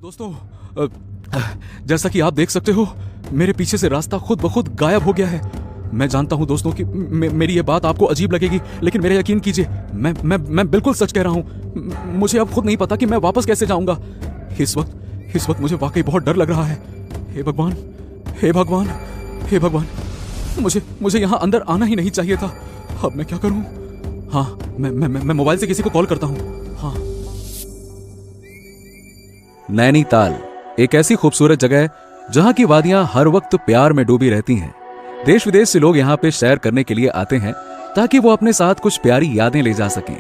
दोस्तों, जैसा कि आप देख सकते हो, मेरे पीछे से रास्ता खुद ब खुद गायब हो गया है। मैं जानता हूं दोस्तों कि मेरी ये बात आपको अजीब लगेगी, लेकिन मेरा यकीन कीजिए, मैं बिल्कुल सच कह रहा हूं। मुझे अब खुद नहीं पता कि मैं वापस कैसे जाऊंगा। इस वक्त मुझे वाकई बहुत डर लग रहा है। हे भगवान, हे भगवान, हे भगवान, मुझे यहाँ अंदर आना ही नहीं चाहिए था। अब मैं क्या करूं? हाँ, मैं मोबाइल से किसी को कॉल करता हूं। हाँ। नैनीताल एक ऐसी खूबसूरत जगह है जहां की वादियां हर वक्त प्यार में डूबी रहती हैं। देश विदेश से लोग यहां पे सैर करने के लिए आते हैं ताकि वो अपने साथ कुछ प्यारी यादें ले जा सकें।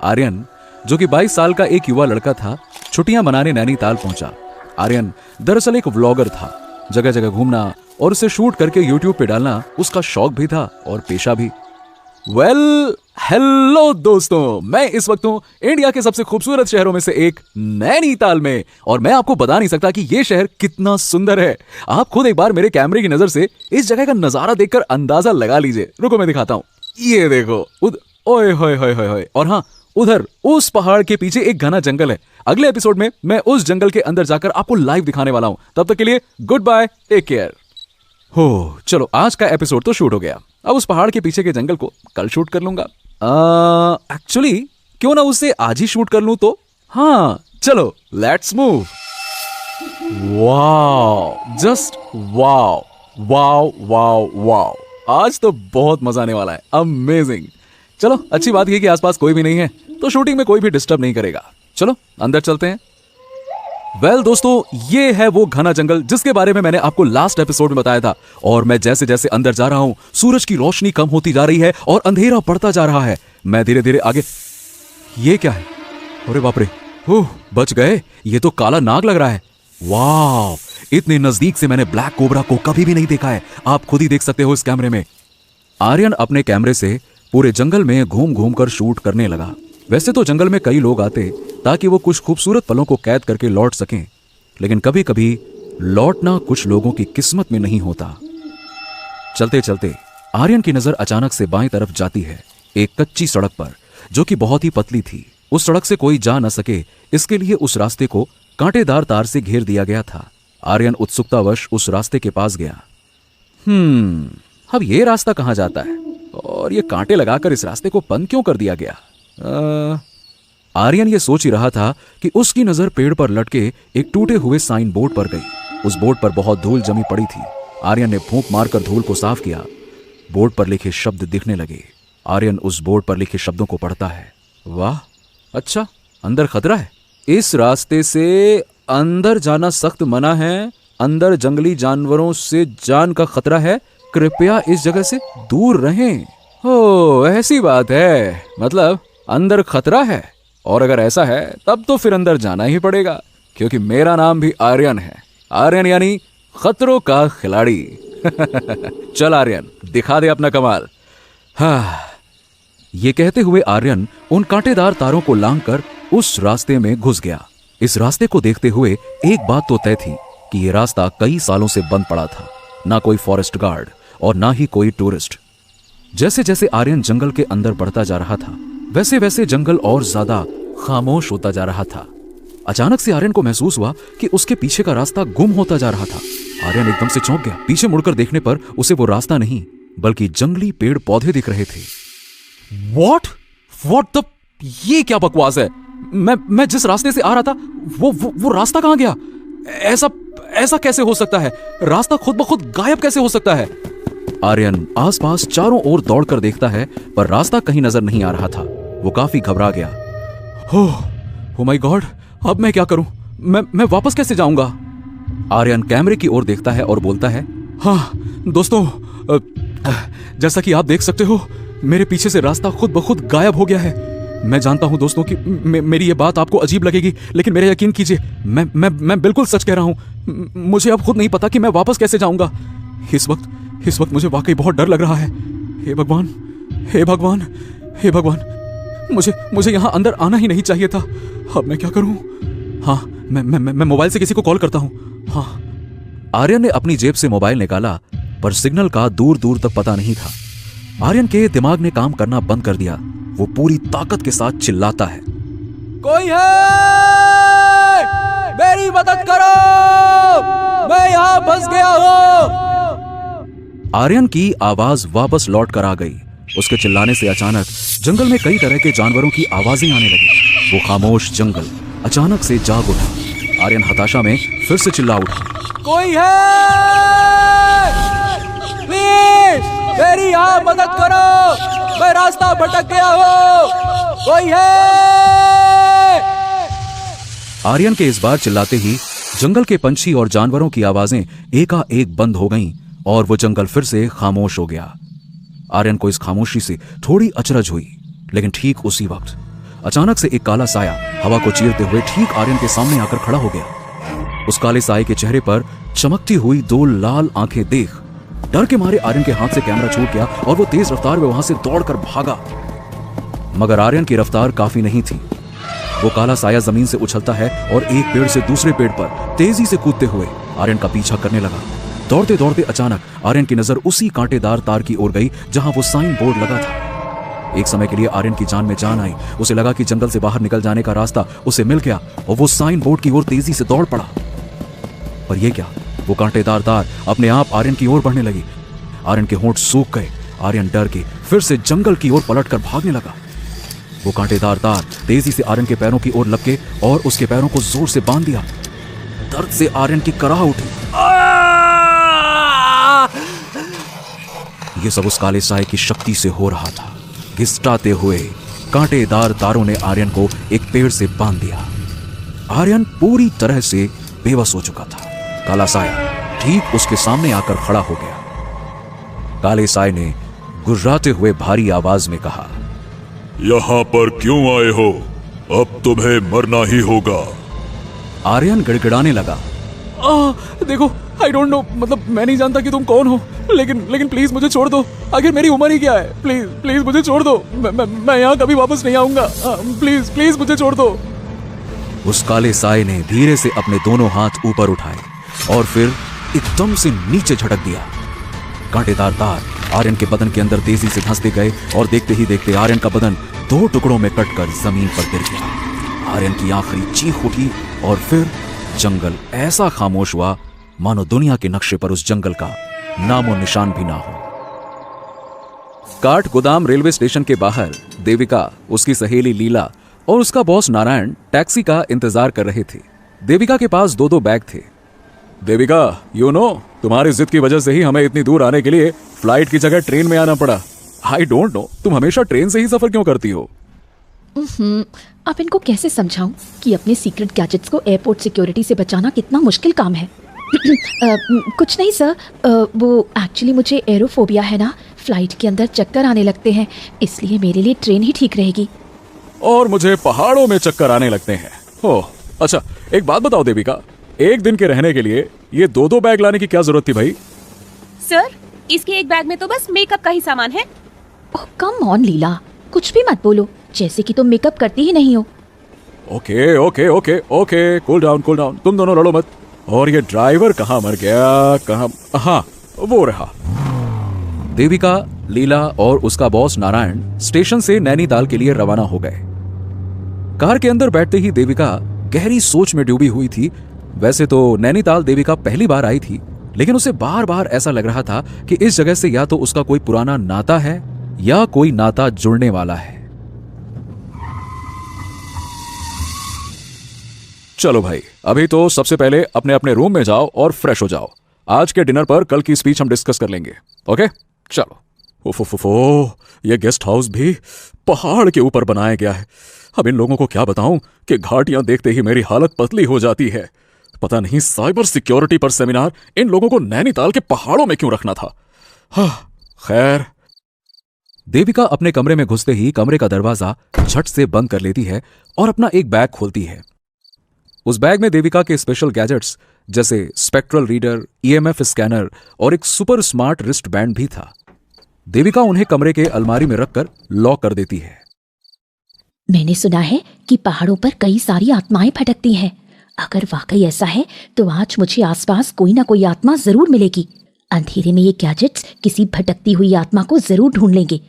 आर्यन, जो कि 22 साल का एक युवा लड़का था, छुट्टियां मनाने नैनीताल पहुंचा। आर्यन दरअसल एक व्लॉगर था। जगह जगह घूमना और उसे शूट करके यूट्यूब पे डालना उसका शौक भी था और पेशा भी। हेलो दोस्तों, मैं इस वक्त हूं इंडिया के सबसे खूबसूरत शहरों में से एक नैनीताल में, और मैं आपको बता नहीं सकता कि यह शहर कितना सुंदर है। आप खुद एक बार मेरे कैमरे की नजर से इस जगह का नजारा देखकर अंदाजा लगा लीजिए। रुको मैं दिखाता हूं। ये देखो, ओए होए होए होए। और हाँ, उधर उस पहाड़ के पीछे एक घना जंगल है। अगले एपिसोड में मैं उस जंगल के अंदर जाकर आपको लाइव दिखाने वाला हूं। तब तक के लिए गुड बाय, टेक केयर। हो चलो, आज का एपिसोड तो शूट हो गया। अब उस पहाड़ के पीछे के जंगल को कल शूट कर लूंगा। एक्चुअली क्यों ना उसे आज ही शूट कर लूं तो? हाँ चलो, let's move. Wow, just wow wow wow wow. आज तो बहुत मजा आने वाला है। अमेजिंग। चलो, अच्छी बात यह कि आसपास कोई भी नहीं है, तो शूटिंग में कोई भी डिस्टर्ब नहीं करेगा। चलो अंदर चलते हैं। दोस्तों, ये है वो घना जंगल जिसके बारे में मैंने आपको लास्ट एपिसोड में बताया था। और मैं जैसे जैसे अंदर जा रहा हूं, सूरज की रोशनी कम होती जा रही है और अंधेरा बढ़ता जा रहा है। मैं धीरे धीरे आगे। ये क्या है? अरे बाप रे, बच गए। ये तो काला नाग लग रहा है। वाह, इतने नजदीक से मैंने ब्लैक कोबरा को कभी भी नहीं देखा है। आप खुद ही देख सकते हो इस कैमरे में। आर्यन अपने कैमरे से पूरे जंगल में घूम घूम कर शूट करने लगा। वैसे तो जंगल में कई लोग आते ताकि वो कुछ खूबसूरत पलों को कैद करके लौट सकें, लेकिन कभी कभी लौटना कुछ लोगों की किस्मत में नहीं होता। चलते चलते आर्यन की नजर अचानक से बाएं तरफ जाती है, एक कच्ची सड़क पर, जो कि बहुत ही पतली थी। उस सड़क से कोई जा न सके, इसके लिए उस रास्ते को कांटेदार तार से घेर दिया गया था। आर्यन उत्सुकतावश उस रास्ते के पास गया। अब ये रास्ता कहां जाता है, और ये कांटे लगाकर इस रास्ते को बंद क्यों कर दिया गया? आर्यन ये सोच ही रहा था कि उसकी नजर पेड़ पर लटके एक टूटे हुए साइन बोर्ड पर गई। उस बोर्ड पर बहुत धूल जमी पड़ी थी। आर्यन ने फूंक मारकर धूल को साफ किया। बोर्ड पर लिखे शब्द दिखने लगे। आर्यन उस बोर्ड पर लिखे शब्दों को पढ़ता है। वाह, अच्छा, अंदर खतरा है। इस रास्ते से अंदर जाना सख्त मना है। अंदर जंगली जानवरों से जान का खतरा है। कृपया इस जगह से दूर रहें। ओ, ऐसी बात है, मतलब अंदर खतरा है। और अगर ऐसा है तब तो फिर अंदर जाना ही पड़ेगा, क्योंकि मेरा नाम भी आर्यन है। आर्यन यानी खतरों का खिलाड़ी। चल आर्यन, दिखा दे अपना कमाल। हाँ, ये कहते हुए आर्यन उन कांटेदार तारों को लांघकर उस रास्ते में घुस गया। इस रास्ते को देखते हुए एक बात तो तय थी कि यह रास्ता कई सालों से बंद पड़ा था। ना कोई फॉरेस्ट गार्ड और ना ही कोई टूरिस्ट। जैसे जैसे आर्यन जंगल के अंदर बढ़ता जा रहा था, वैसे वैसे जंगल और ज्यादा खामोश होता जा रहा था। अचानक से आर्यन को महसूस हुआ कि उसके पीछे का रास्ता गुम होता जा रहा था। आर्यन एकदम से चौंक गया। पीछे मुड़कर देखने पर उसे वो रास्ता नहीं, बल्कि जंगली पेड़ पौधे दिख रहे थे। What the? ये क्या बकवास है? मैं जिस रास्ते से आ रहा था, वो रास्ता कहां गया? ऐसा कैसे हो सकता है? रास्ता खुद ब खुद गायब कैसे हो सकता है? आर्यन आसपास चारों ओर दौड़कर देखता है, पर रास्ता कहीं नजर नहीं आ रहा था। वो काफी घबरा गया। ओ माय गॉड, अब मैं क्या करूं? मैं वापस कैसे जाऊंगा? आर्यन कैमरे की ओर देखता है और बोलता है, हाँ दोस्तों, जैसा कि आप देख सकते हो, मेरे पीछे से रास्ता खुद ब खुद गायब हो गया है। मैं जानता हूं दोस्तों कि मेरी ये बात आपको अजीब लगेगी, लेकिन मेरा यकीन कीजिए, मैं बिल्कुल सच कह रहा हूं। मुझे अब खुद नहीं पता कि मैं वापस कैसे जाऊंगा। इस वक्त मुझे वाकई बहुत डर लग रहा है। हे भगवान, हे भगवान, हे भगवान, मुझे यहाँ अंदर आना ही नहीं चाहिए था। अब मैं क्या करूं? हाँ, मैं मोबाइल से किसी को कॉल करता हूं। हाँ। आर्यन ने अपनी जेब से मोबाइल निकाला, पर सिग्नल का दूर दूर तक पता नहीं था। आर्यन के दिमाग ने काम करना बंद कर दिया। वो पूरी ताकत के साथ चिल्लाता है, कोई है? मेरी आर्यन की आवाज वापस लौट कर आ गई। उसके चिल्लाने से अचानक जंगल में कई तरह के जानवरों की आवाजें आने लगी। वो खामोश जंगल अचानक से जाग उठा। आर्यन हताशा में फिर से चिल्ला उठा, कोई है? प्लीज मेरी यहाँ मदद करो, मैं रास्ता भटक गया हूँ, कोई है? आर्यन के इस बार चिल्लाते ही जंगल के पंछी और जानवरों की आवाजें एकाएक बंद हो गईं और वो जंगल फिर से खामोश हो गया। आर्यन को इस खामोशी से थोड़ी अचरज हुई, लेकिन ठीक उसी वक्त अचानक से एक काला साया हवा को चीरते हुए ठीक आर्यन के सामने आकर खड़ा हो गया। उस काले साये के चेहरे पर चमकती हुई दो लाल आंखें देख डर के मारे आर्यन के हाथ से कैमरा छूट गया और वो तेज रफ्तार में वहां से दौड़कर भागा। मगर आर्यन की रफ्तार काफी नहीं थी। वो काला साया जमीन से उछलता है और एक पेड़ से दूसरे पेड़ पर तेजी से कूदते हुए आर्यन का पीछा करने लगा। दौड़ते दौड़ते अचानक आर्यन की नजर उसी कांटेदार तार की ओर गई जहां वो साइन बोर्ड लगा था। एक समय के लिए आर्यन की जान में जान आई। उसे लगा कि जंगल से बाहर निकल जाने का रास्ता उसे मिल गया और वो साइन बोर्ड की ओर तेजी से दौड़ पड़ा। पर यह क्या, वो कांटेदार तार अपने आप आर्यन की ओर बढ़ने लगी। आर्यन के होंठ सूख गए। आर्यन डर के फिर से जंगल की ओर पलटकर भागने लगा। वो कांटेदार तार तेजी से आर्यन के पैरों की ओर लपके और उसके पैरों को जोर से बांध दिया। दर्द से आर्यन की कराह उठी। यह सब उस काले साये की शक्ति से हो रहा था। घिसटाते हुए कांटेदार तारों ने आर्यन को एक पेड़ से बांध दिया। आर्यन पूरी तरह से बेबस हो चुका था। काला साया ठीक उसके सामने आकर खड़ा हो गया। काले साये ने गुर्राते हुए भारी आवाज में कहा, यहाँ पर क्यों आए हो? अब तुम्हें मरना ही होगा। आर्यन गिड़गिड़ाने लगा, देखो, आई डोंट नो, मतलब मैं नहीं जानता कि तुम कौन हो, लेकिन प्लीज मुझे छोड़ दो। आखिर मेरी उम्र ही क्या है? प्लीज प्लीज मुझे छोड़ दो। मैं यहाँ कभी वापस नहीं आऊंगा। प्लीज प्लीज मुझे छोड़ दो। उस काले साये ने धीरे से अपने दोनों हाथ ऊपर उठाए और फिर एकदम से नीचे झटक दिया। कांटेदार तार आर्यन के बदन के अंदर तेजी से धंसते गए और देखते ही देखते आर्यन का बदन दो टुकड़ों में कटकर जमीन पर गिर गया। आर्यन की आखिरी चीख उठी और फिर जंगल ऐसा खामोश हुआ मानो दुनिया के नक्शे पर उस जंगल का नामो निशान भी ना हो। काठ गोदाम रेलवे स्टेशन के बाहर देविका, उसकी सहेली लीला और उसका बॉस नारायण टैक्सी का इंतजार कर रहे थे। देविका के पास दो बैग थे। देविका, तुम्हारी जिद की वजह से ही हमें इतनी दूर आने के लिए फ्लाइट की जगह ट्रेन में आना पड़ा। आई डोंट नो, तुम हमेशा ट्रेन से ही सफर क्यों करती हो? अब इनको कैसे समझाऊं कि अपने सीक्रेट गैजेट्स को एयरपोर्ट सिक्योरिटी से बचाना कितना मुश्किल काम है। कुछ नहीं सर, वो एक्चुअली मुझे एरोफोबिया है ना, फ्लाइट के अंदर चक्कर आने लगते हैं, इसलिए मेरे लिए ट्रेन ही ठीक रहेगी। और मुझे पहाड़ों में चक्कर आने लगते हैं। ओह अच्छा, एक बात बताओ देविका, एक दिन के रहने के लिए ये दो बैग लाने की क्या जरूरत थी भाई? सर, इसके एक बैग में तो बस मेकअप का ही सामान है। ओह कम ऑन लीला, कुछ भी मत बोलो, जैसे कि तुम मेकअप करती ही नहीं हो। Okay okay okay okay, cool down, तुम दोनों लड़ो मत। और ये ड्राइवर कहाँ मर गया? कहाँ? हाँ, वो रहा। देविका, लीला और उसका बॉस नारायण स्टेशन से नैनीताल के लिए रवाना हो गए। कार के अंदर बैठते ही देविका गहरी सोच में डूबी हुई थी। वैसे तो नैनीताल देविका पहली बार आई थी, लेकिन उसे बार बार ऐसा लग रहा था कि इस जगह से या तो उसका कोई पुराना नाता है या कोई नाता जुड़ने वाला है। चलो भाई, अभी तो सबसे पहले अपने अपने रूम में जाओ और फ्रेश हो जाओ। आज के डिनर पर कल की स्पीच हम डिस्कस कर लेंगे। ओके चलो। ओफोफोफो, ये गेस्ट हाउस भी पहाड़ के ऊपर बनाया गया है। अब इन लोगों को क्या बताऊं कि घाटियां देखते ही मेरी हालत पतली हो जाती है। पता नहीं साइबर सिक्योरिटी पर सेमिनार इन लोगों को नैनीताल के पहाड़ों में क्यों रखना था। खैर। देविका अपने कमरे में घुसते ही कमरे का दरवाजा झट से बंद कर लेती है और अपना एक बैग खोलती है। उस बैग में देविका के स्पेशल गैजेट्स जैसे स्पेक्ट्रल रीडर, ईएमएफ स्कैनर और एक सुपर स्मार्ट रिस्ट बैंड भी था। देविका उन्हें कमरे के अलमारी में रखकर लॉक कर देती है। मैंने सुना है कि पहाड़ों पर कई सारी आत्माएं भटकती हैं। अगर वाकई ऐसा है तो आज मुझे आसपास कोई ना कोई आत्मा जरूर मिलेगी। अंधेरे में ये गैजेट्स किसी भटकती हुई आत्मा को जरूर ढूंढ लेंगे।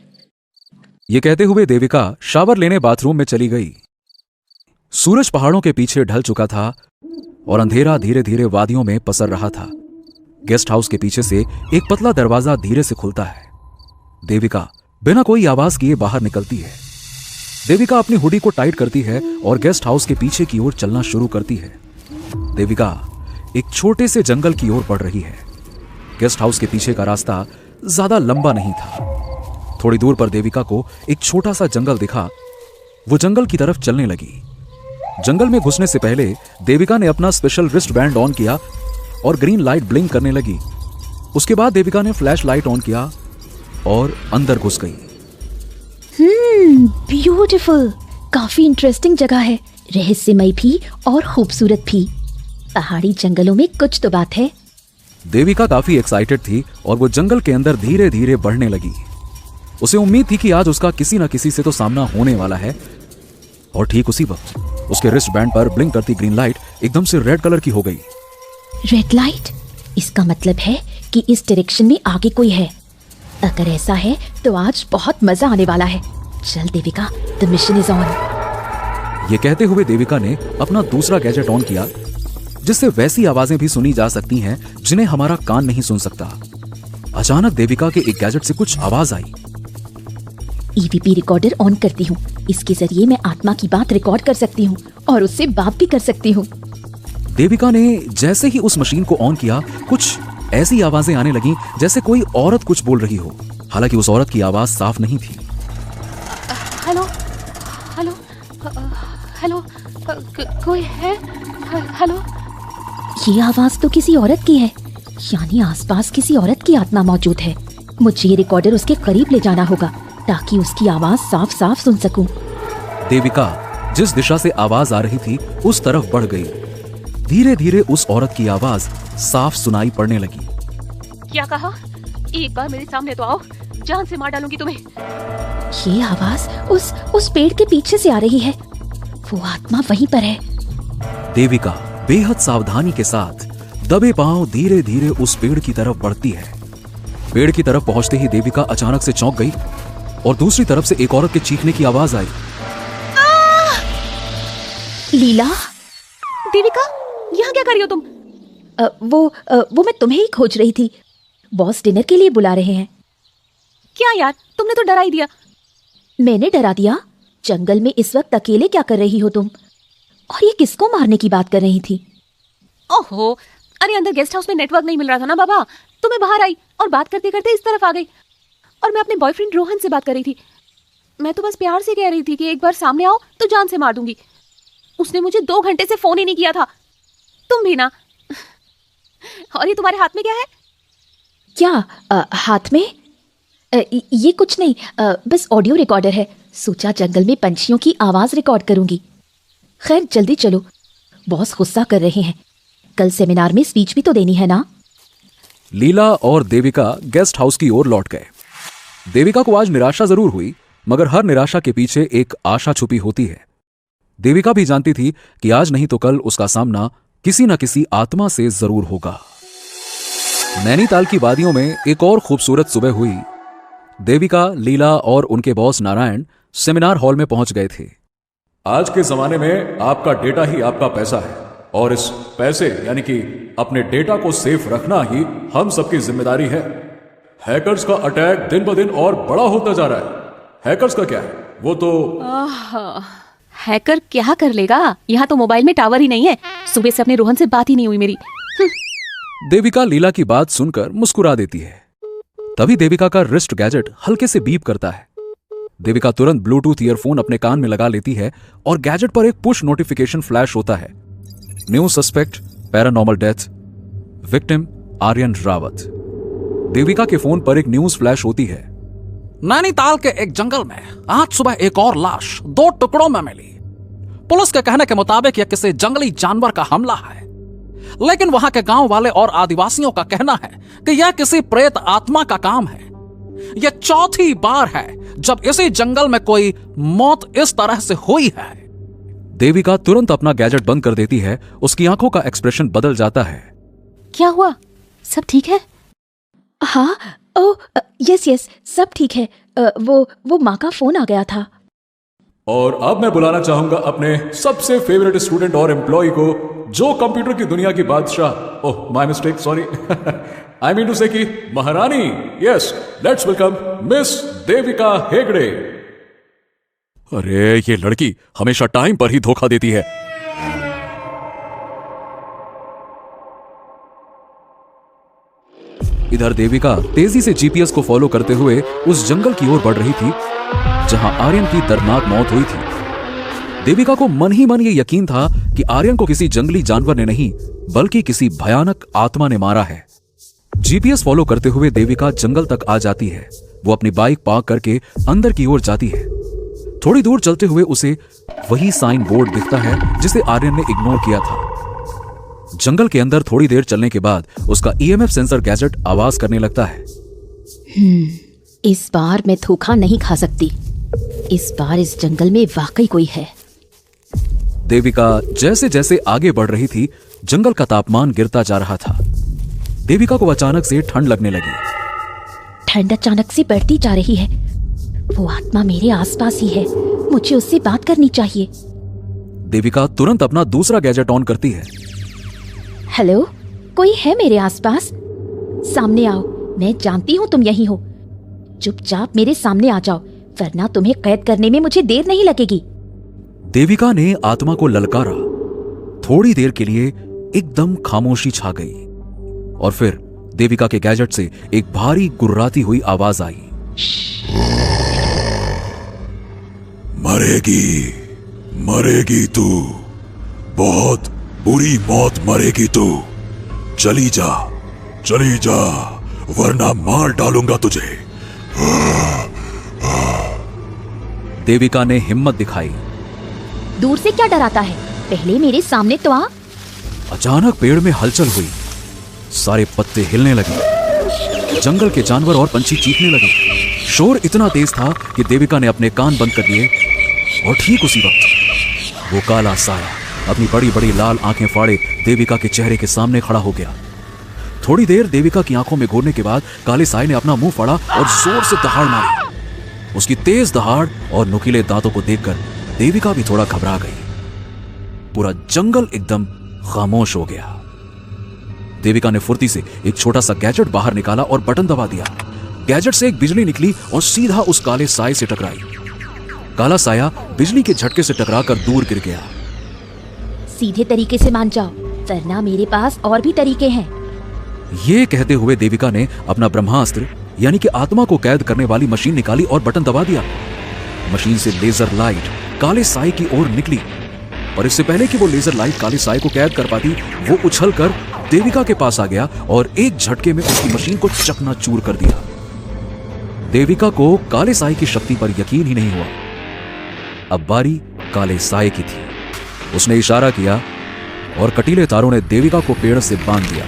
ये कहते हुए देविका शावर लेने बाथरूम में चली गई। सूरज पहाड़ों के पीछे ढल चुका था और अंधेरा धीरे धीरे वादियों में पसर रहा था। गेस्ट हाउस के पीछे से एक पतला दरवाजा धीरे से खुलता है। देविका बिना कोई आवाज किए बाहर निकलती है। देविका अपनी हुडी को टाइट करती है और गेस्ट हाउस के पीछे की ओर चलना शुरू करती है। देविका एक छोटे से जंगल की ओर बढ़ रही है। गेस्ट हाउस के पीछे का रास्ता ज्यादा लंबा नहीं था। थोड़ी दूर पर देविका को एक छोटा सा जंगल दिखा। वो जंगल की तरफ चलने लगी। जंगल में घुसने से पहले देविका ने अपना स्पेशल रिस्ट बैंड ऑन किया और ग्रीन लाइट ब्लिंक करने लगी। उसके बाद देविका ने फ्लैश लाइट ऑन किया और अंदर घुस गई। ब्यूटीफुल, काफी इंटरेस्टिंग जगह है, रहस्यमय भी और खूबसूरत भी। पहाड़ी जंगलों में कुछ तो बात है। देविका काफी एक्साइटेड थी और वो जंगल के अंदर धीरे धीरे बढ़ने लगी। उसे उम्मीद थी कि आज उसका किसी न किसी से तो सामना होने वाला है। और ठीक उसी वक्त उसके रिस्ट बैंड पर ब्लिंक करती ग्रीन लाइट एकदम से रेड कलर की हो गई। रेड लाइट, इसका मतलब है कि इस डायरेक्शन में आगे कोई है। अगर ऐसा है तो आज बहुत मजा आने वाला है। चल Devika, the mission is on. ये कहते हुए देविका ने अपना दूसरा गैजेट ऑन किया, जिससे वैसी आवाजें भी सुनी जा सकती हैं जिन्हें हमारा कान नहीं सुन सकता। अचानक देविका के एक गैजेट से कुछ आवाज आई। ईवीपी रिकॉर्डर ऑन करती हूँ। इसके जरिए मैं आत्मा की बात रिकॉर्ड कर सकती हूँ और उससे बात भी कर सकती हूँ। देविका ने जैसे ही उस मशीन को ऑन किया, कुछ ऐसी आवाजें आने लगी जैसे कोई औरत कुछ बोल रही हो। हालांकि उस औरत की आवाज साफ नहीं थी। हेलो हेलो हेलो, कोई है? हेलो। ये आवाज तो किसी औरत की है, यानी आसपास किसी औरत की आत्मा मौजूद है। मुझे ये रिकॉर्डर उसके करीब ले जाना होगा ताकि उसकी आवाज साफ साफ सुन सकूं। देविका जिस दिशा से आवाज आ रही थी उस तरफ बढ़ गई। धीरे धीरे उस औरत की आवाज साफ सुनाई पड़ने लगी। क्या कहा? एक बार मेरे सामने तो आओ, जान से मार डालूंगी तुम्हें। ये आवाज उस पेड़ के पीछे से आ रही है। वो आत्मा वहीं पर है। देविका बेहद सावधानी के साथ दबे पांव धीरे धीरे उस पेड़ की तरफ बढ़ती है। पेड़ की तरफ पहुंचते ही देविका अचानक से चौंक गई और दूसरी तरफ से एक औरत के चीखने की आवाज आई। लीला। देविका, यहाँ क्या कर रही हो तुम? वो मैं तुम्हें ही खोज रही थी। बॉस डिनर के लिए बुला रहे हैं। क्या यार, तुमने तो डरा ही दिया। मैंने डरा दिया? जंगल में इस वक्त अकेले क्या कर रही हो तुम? और ये किसको मारने की बात कर रही थी? ओहो, अरे अंदर गेस्ट हाउस में नेटवर्क नहीं मिल रहा था ना बाबा, तो मैं बाहर आई और बात करते करते इस तरफ आ गई। और मैं अपने बॉयफ्रेंड रोहन से बात कर रही थी। मैं तो बस प्यार से कह रही थी कि एक बार सामने आओ तो जान से मार दूंगी। उसने मुझे 2 घंटे से फोन ही नहीं किया था। तुम भी ना। और ये तुम्हारे हाथ में क्या है? क्या हाथ में? ये कुछ नहीं, बस ऑडियो रिकॉर्डर है। सोचा जंगल में पंछियों की आवाज रिकॉर्ड करूंगी। खैर जल्दी चलो, बॉस गुस्सा कर रहे हैं। कल सेमिनार में स्पीच भी तो देनी है ना। लीला और देविका गेस्ट हाउस की ओर लौट गए। देविका को आज निराशा जरूर हुई, मगर हर निराशा के पीछे एक आशा छुपी होती है। देविका भी जानती थी कि आज नहीं तो कल उसका सामना किसी न किसी आत्मा से जरूर होगा। नैनीताल की वादियों में एक और खूबसूरत सुबह हुई। देविका, लीला और उनके बॉस नारायण सेमिनार हॉल में पहुंच गए थे। आज के जमाने में आपका डेटा ही आपका पैसा है और इस पैसे यानी कि अपने डेटा को सेफ रखना ही हम सबकी जिम्मेदारी है। हैकर्स का अटैक दिन ब दिन और बड़ा होता जा रहा है। हैकर्स का क्या है, वो तो हैकर क्या कर लेगा? यहाँ तो मोबाइल में टावर ही नहीं है। सुबह से अपने रोहन से बात ही नहीं हुई मेरी। देविका लीला की बात सुनकर मुस्कुरा देती है। तभी देविका का रिस्ट गैजेट हल्के से बीप करता है। देविका तुरंत ब्लूटूथ ईयरफोन अपने कान में लगा लेती है और गैजेट पर एक पुश नोटिफिकेशन फ्लैश होता है। New suspect paranormal death, victim Aryan Rawat. Devika के फोन पर एक न्यूज फ्लैश होती है। नैनीताल के एक जंगल में आज सुबह एक और लाश 2 टुकड़ों में मिली। पुलिस के कहने के मुताबिक यह किसी जंगली जानवर का हमला है, लेकिन वहां के गांव वाले और आदिवासियों का कहना है कि यह किसी प्रेत आत्मा का काम है। यह चौथी बार है जब इसी जंगल में कोई मौत इस तरह से हुई है। देविका तुरंत अपना गैजेट बंद कर देती है। उसकी आंखों का एक्सप्रेशन बदल जाता है। क्या हुआ? सब ठीक है? हाँ, यस, सब ठीक है। वो माँ का फोन आ गया था। और अब मैं बुलाना चाहूंगा अपने सबसे फेवरेट स्टूडेंट और एम्प्लॉय को, जो कंप्यूटर की दुनिया की बादशाह, oh my mistake, sorry, I mean to say कि महारानी, yes, let's welcome miss Devika Hegde. अरे ये लड़की हमेशा टाइम पर ही धोखा देती है। इधर देविका तेजी से जीपीएस को फॉलो करते हुए उस जंगल की ओर बढ़ रही थी जहां आर्यन की दर्दनाक मौत हुई थी। देविका को मन ही मन ये यकीन था कि आर्यन को किसी जंगली जानवर ने नहीं बल्कि किसी भयानक आत्मा ने मारा है। जीपीएस फॉलो करते हुए देविका जंगल तक आ जाती है। वो अपनी बाइक पार्क करके अंदर की ओर जाती है। थोड़ी दूर चलते हुए उसे वही साइन बोर्ड दिखता है जिसे आर्यन ने इग्नोर किया था। जंगल के अंदर थोड़ी देर चलने के बाद उसका ईएमएफ सेंसर गैजेट आवाज करने लगता है। इस बार मैं धोखा नहीं खा सकती। इस बार इस जंगल में वाकई कोई है। देविका जैसे जैसे आगे बढ़ रही थी जंगल का तापमान गिरता जा रहा था। देविका को अचानक से ठंड लगने लगी। ठंड अचानक से बढ़ती जा रही है। वो आत्मा मेरे आसपास ही है। मुझे उससे बात करनी चाहिए। देविका तुरंत अपना दूसरा गैजेट ऑन करती है। हेलो, कोई है मेरे आसपास? सामने आओ, मैं जानती हूँ तुम यहीं हो। चुपचाप मेरे सामने आ जाओ, वरना तुम्हें कैद करने में मुझे देर नहीं लगेगी। देविका ने आत्मा को ललकारा। थोड़ी देर के लिए एकदम खामोशी छा गई और फिर देविका के गैजेट से एक भारी गुर्राती हुई आवाज आई। मरेगी, मरेगी तू, बहुत बुरी मौत मरेगी तू। चली जा, वरना मार डालूंगा तुझे। देविका ने हिम्मत दिखाई। दूर से क्या डराता है? पहले मेरे सामने तो आ। अचानक पेड़ में हलचल हुई। सारे पत्ते हिलने लगे। जंगल के जानवर और पंछी चीखने लगे। शोर इतना तेज था कि देविका ने अपने कान बंद कर दिए और ठीक उसी वक्त वो काला साया अपनी बड़ी बड़ी लाल आंखें फाड़े देविका के चेहरे के सामने खड़ा हो गया। थोड़ी देर देविका की आंखों में घूरने के बाद काले साये ने अपना मुंह फाड़ा और जोर से दहाड़ मारी। उसकी तेज दहाड़ और नुकीले दांतों को देखकर देविका भी थोड़ा घबरा गई। पूरा जंगल एकदम खामोश हो गया। देविका ने फुर्ती से एक छोटा सा गैजेट बाहर निकाला और बटन दबा दिया। गैजेट से एक बिजली निकली और सीधा उस काले साये से टकराई। काला साया बिजली के झटके से टकराकर दूर गिर गया। सीधे तरीके से मान जाओ, वरना मेरे पास और भी तरीके हैं। ये कहते हुए देविका ने अपना ब्रह्मास्त्र यानी कि आत्मा को कैद करने वाली मशीन निकाली और बटन दबा दिया। मशीन से लेजर लाइट काले साये की ओर निकली, पर इससे पहले कि वो लेजर लाइट काले साये को कैद कर पाती, वो उछलकर देविका के पास आ गया और एक झटके में उसकी मशीन को चकनाचूर कर दिया। देविका को काले साये की शक्ति पर यकीन ही नहीं हुआ। अब बारी काले साये की थी। उसने इशारा किया और कटीले तारों ने देविका को पेड़ से बांध दिया।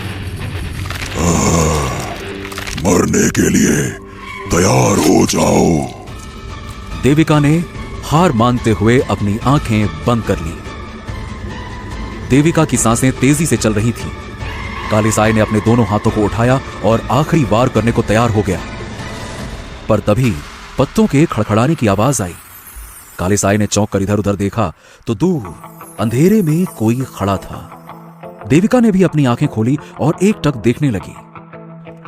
मरने के लिए तैयार हो जाओ। देविका ने हार मानते हुए अपनी आंखें बंद कर ली। देविका की सांसें तेजी से चल रही थीं। काले साये ने अपने दोनों हाथों को उठाया और आखिरी वार करने को तैयार हो गया, पर तभी पत्तों के खड़खड़ाने की आवाज आई। काले साये ने चौंक कर इधर उधर देखा तो दूर अंधेरे में कोई खड़ा था। देविका ने भी अपनी आंखें खोली और एकटक देखने लगी।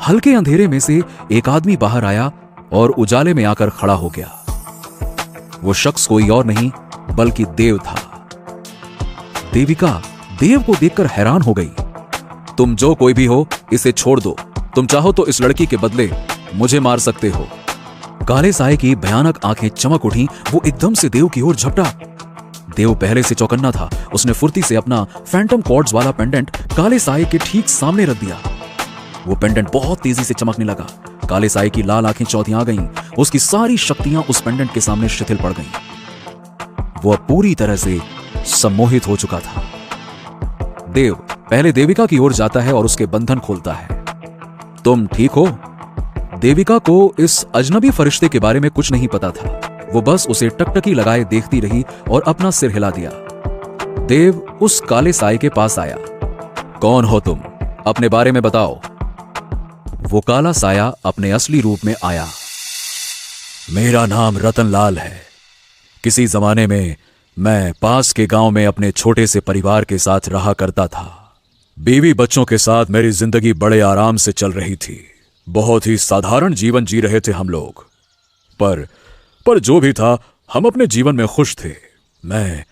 हल्के अंधेरे में से एक आदमी बाहर आया और उजाले में आकर खड़ा हो गया। वो शख्स कोई और नहीं बल्कि देव था। देविका देव को देखकर हैरान हो गई। तुम जो कोई भी हो, इसे छोड़ दो। तुम चाहो तो इस लड़की के बदले मुझे मार सकते हो। काले साये की भयानक आंखें चमक उठी। वो एकदम से देव की ओर झपटा। देव पहले से चौकन्ना था। उसने फुर्ती से अपना फैंटम कॉर्ड्स वाला पेंडेंट काले साये के ठीक सामने रख दिया। वो पेंडेंट बहुत तेजी से चमकने लगा। काले साये की लाल आंखें चौधिया गईं। उसकी सारी शक्तियां उस पेंडेंट के सामने शिथिल पड़ गईं। वो अब पूरी तरह से सम्मोहित हो चुका था। देव पहले देविका की ओर जाता है और उसके बंधन खोलता है। तुम ठीक हो? देविका को इस अजनबी फरिश्ते के बारे में कुछ नहीं पता था। वो बस उसे टकटकी लगाए देखती रही और अपना सिर हिला दिया। देव उस काले साये के पास आया। कौन हो तुम? अपने बारे में बताओ। वो काला साया अपने असली रूप में आया। मेरा नाम रतनलाल है। किसी जमाने में मैं पास के गांव में अपने छोटे से परिवार के साथ रहा करता था। बीवी बच्चों के साथ मेरी जिंदगी बड़े आराम से चल रही थी। बहुत ही साधारण जीवन जी रहे थे हम लोग। पर जो भी था, हम अपने जीवन में खुश थे। मैं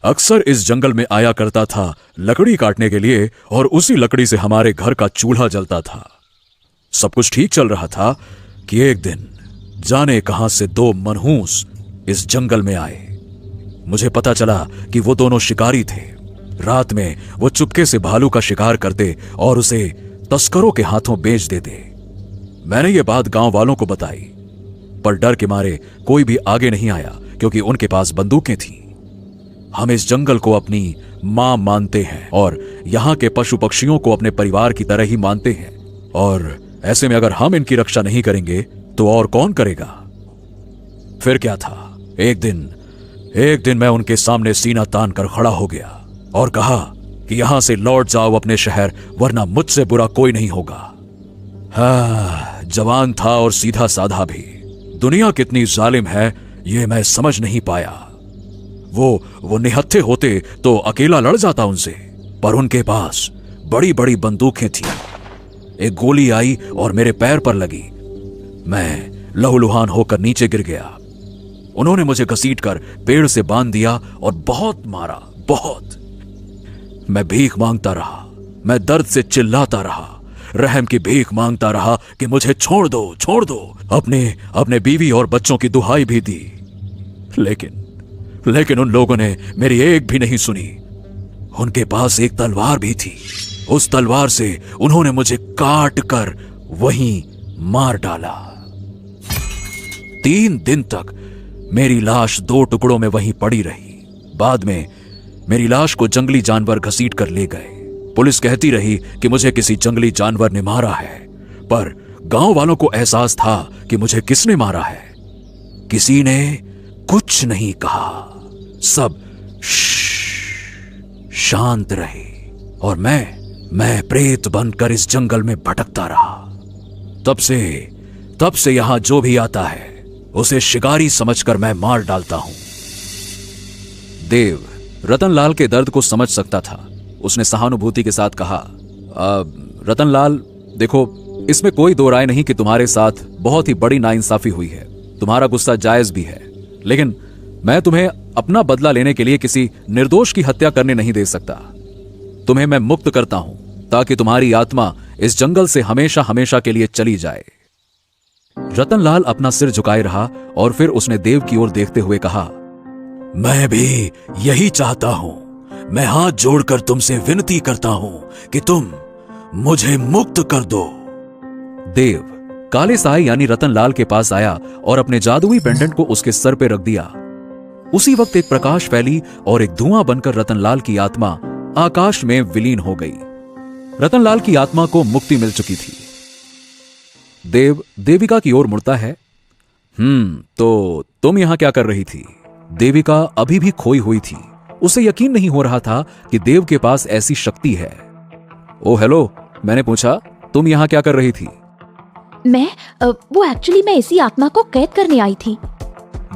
अक्सर इस जंगल में आया करता था लकड़ी काटने के लिए, और उसी लकड़ी से हमारे घर का चूल्हा जलता था। सब कुछ ठीक चल रहा था कि एक दिन जाने कहां से दो मनहूस इस जंगल में आए। मुझे पता चला कि वो दोनों शिकारी थे। रात में वो चुपके से भालू का शिकार करते और उसे तस्करों के हाथों बेच देते। मैंने ये बात गांव वालों को बताई, पर डर के मारे कोई भी आगे नहीं आया, क्योंकि उनके पास बंदूकें थीं। हम इस जंगल को अपनी मां मानते हैं और यहां के पशु पक्षियों को अपने परिवार की तरह ही मानते हैं, और ऐसे में अगर हम इनकी रक्षा नहीं करेंगे तो और कौन करेगा। फिर क्या था, एक दिन मैं उनके सामने सीना तान कर खड़ा हो गया और कहा कि यहां से लौट जाओ अपने शहर, वरना मुझसे बुरा कोई नहीं होगा। जवान था और सीधा साधा भी। दुनिया कितनी जालिम है ये मैं समझ नहीं पाया। वो निहत्थे होते तो अकेला लड़ जाता उनसे, पर उनके पास बड़ी बड़ी बंदूकें थीं। एक गोली आई और मेरे पैर पर लगी। मैं लहूलुहान होकर नीचे गिर गया। उन्होंने मुझे घसीटकर पेड़ से बांध दिया और बहुत मारा, बहुत। मैं भीख मांगता रहा, मैं दर्द से चिल्लाता रहा, रहम की भीख मांगता रहा कि मुझे छोड़ दो, छोड़ दो। अपने बीवी और बच्चों की दुहाई भी दी, लेकिन उन लोगों ने मेरी एक भी नहीं सुनी। उनके पास एक तलवार भी थी। उस तलवार से उन्होंने मुझे काट कर वहीं मार डाला। 3 दिन तक मेरी लाश 2 टुकड़ों में वहीं पड़ी रही। बाद में मेरी लाश को जंगली जानवर घसीट कर ले गए। पुलिस कहती रही कि मुझे किसी जंगली जानवर ने मारा है, पर गांव वालों को एहसास था कि मुझे किसने मारा है। किसी ने कुछ नहीं कहा, सब शांत रहे, और मैं प्रेत बनकर इस जंगल में भटकता रहा। तब से यहां जो भी आता है उसे शिकारी समझकर मैं मार डालता हूं। देव रतनलाल के दर्द को समझ सकता था। उसने सहानुभूति के साथ कहा, रतनलाल, देखो, इसमें कोई दो राय नहीं कि तुम्हारे साथ बहुत ही बड़ी नाइंसाफी हुई है। तुम्हारा गुस्सा जायज भी है, लेकिन मैं तुम्हें अपना बदला लेने के लिए किसी निर्दोष की हत्या करने नहीं दे सकता। तुम्हें मैं मुक्त करता हूं ताकि तुम्हारी आत्मा इस जंगल से हमेशा हमेशा के लिए चली जाए। रतनलाल अपना सिर झुकाए रहा और फिर उसने देव की ओर देखते हुए कहा, मैं भी यही चाहता हूं। मैं हाथ जोड़कर तुमसे विनती करता हूं कि तुम मुझे मुक्त कर दो। देव काले साए यानी रतनलाल के पास आया और अपने जादुई पेंडेंट को उसके सर पे रख दिया। उसी वक्त एक प्रकाश फैली और एक धुआं बनकर रतनलाल की आत्मा आकाश में विलीन हो गई। रतनलाल की आत्मा को मुक्ति मिल चुकी थी। देव देविका की ओर मुड़ता है। तो तुम यहां क्या कर रही थी? देविका अभी भी खोई हुई थी। उसे यकीन नहीं हो रहा था कि देव के पास ऐसी शक्ति है। ओ हेलो, मैंने पूछा, तुम यहां क्या कर रही थी? वो एक्चुअली मैं इसी आत्मा को कैद करने आई थी।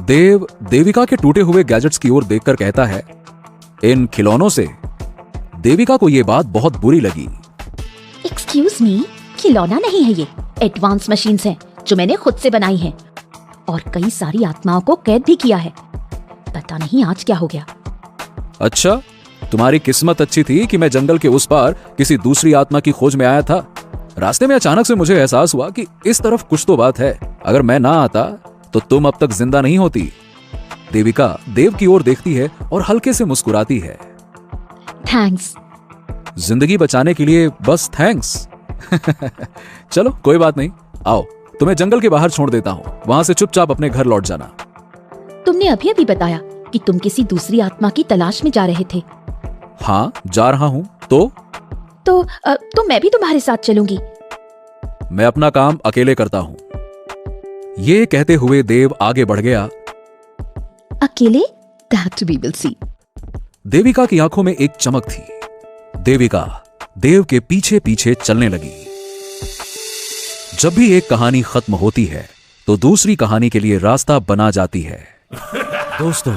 देव देविका के टूटे हुए गैजेट्स की ओर देखकर कहता है, इन खिलौनों से? देविका को यह बात बहुत बुरी लगी। एक्सक्यूज मी, खिलौना नहीं है ये, एडवांस मशीन्स हैं जो मैंने खुद से बनाई हैं, और कई सारी आत्माओं को कैद भी किया है। पता नहीं आज क्या हो गया। अच्छा, तुम्हारी किस्मत अच्छी थी कि मैं जंगल के उस पार किसी दूसरी आत्मा की खोज में आया था। रास्ते में अचानक से मुझे एहसास हुआ कि इस तरफ कुछ तो बात है। अगर मैं ना आता तो तुम अब तक जिंदा नहीं होती। देविका देव की ओर देखती है और हल्के से मुस्कुराती है। थैंक्स। जिंदगी बचाने के लिए बस थैंक्स। चलो कोई बात नहीं, आओ तुम्हें जंगल के बाहर छोड़ देता हूँ, वहां से चुपचाप अपने घर लौट जाना। तुमने अभी अभी बताया कि तुम किसी दूसरी आत्मा की तलाश में जा रहे थे। हाँ, जा रहा हूँ। तो मैं भी तुम्हारे साथ चलूंगी। मैं अपना काम अकेले करता हूँ। ये कहते हुए देव आगे बढ़ गया। अकेले? That we will see। Devika की आंखों में एक चमक थी। देविका देव के पीछे पीछे चलने लगी। जब भी एक कहानी खत्म होती है तो दूसरी कहानी के लिए रास्ता बना जाती है। दोस्तों,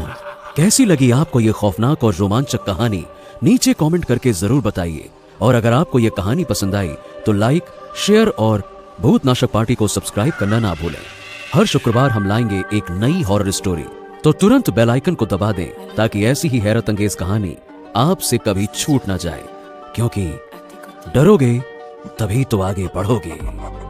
कैसी लगी आपको ये खौफनाक और रोमांचक कहानी नीचे कमेंट करके जरूर बताइए। और अगर आपको ये कहानी पसंद आई तो लाइक, शेयर और भूतनाशक पार्टी को सब्सक्राइब करना ना भूलें। हर शुक्रवार हम लाएंगे एक नई हॉरर स्टोरी, तो तुरंत बेल आइकन को दबा दें ताकि ऐसी ही हैरत अंगेज कहानी आपसे कभी छूट ना जाए, क्योंकि डरोगे तभी तो आगे बढ़ोगे।